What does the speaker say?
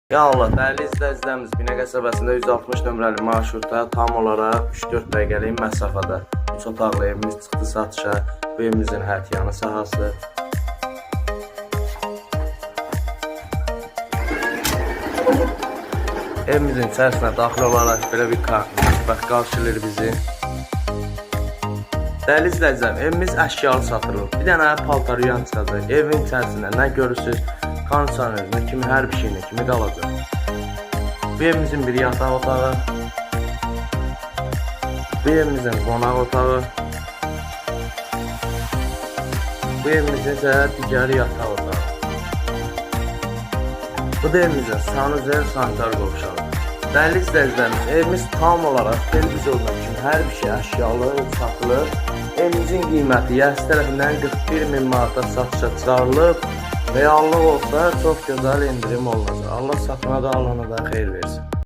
Ya Allah, dəyərli izləyicilərimiz, Binə qəsəbəsində 160 nömrəli marşrutda tam olaraq 3-4 dəqiqəlik məsafədə 3 otaqlı evimiz çıxdı satışa. Bu evimizin həyətyanı sahası. Evimizin içərisinə daxil olaraq belə bir mətbəx qarşılayır bizi. Dəyərli izləyicilərim, evimiz əşyalı satılır. Bir dənə paltar yuyan çıxacaq. Evin içərisində nə görürsünüz? Kondisionerini kimi, hər bir şeyini kimi qalacaq. Bu evimizin bir yataq otağı. Bu evimizin qonaq otağı. Bu evimizin isə digər yataq otağı. Bu da evimizin sanuzel sanitar qovşağı. Dəyərli izləyicilərimiz, evimiz tam olaraq televizoruna kimi hər bir şey əşyalı satılır. Evimizin qiyməti YəS tərəfindən 41.000 manata satışa çıxarılıb. Reallıq olsa çox gözəl indirim olunacaq. Allah satına da alana da xeyir versin.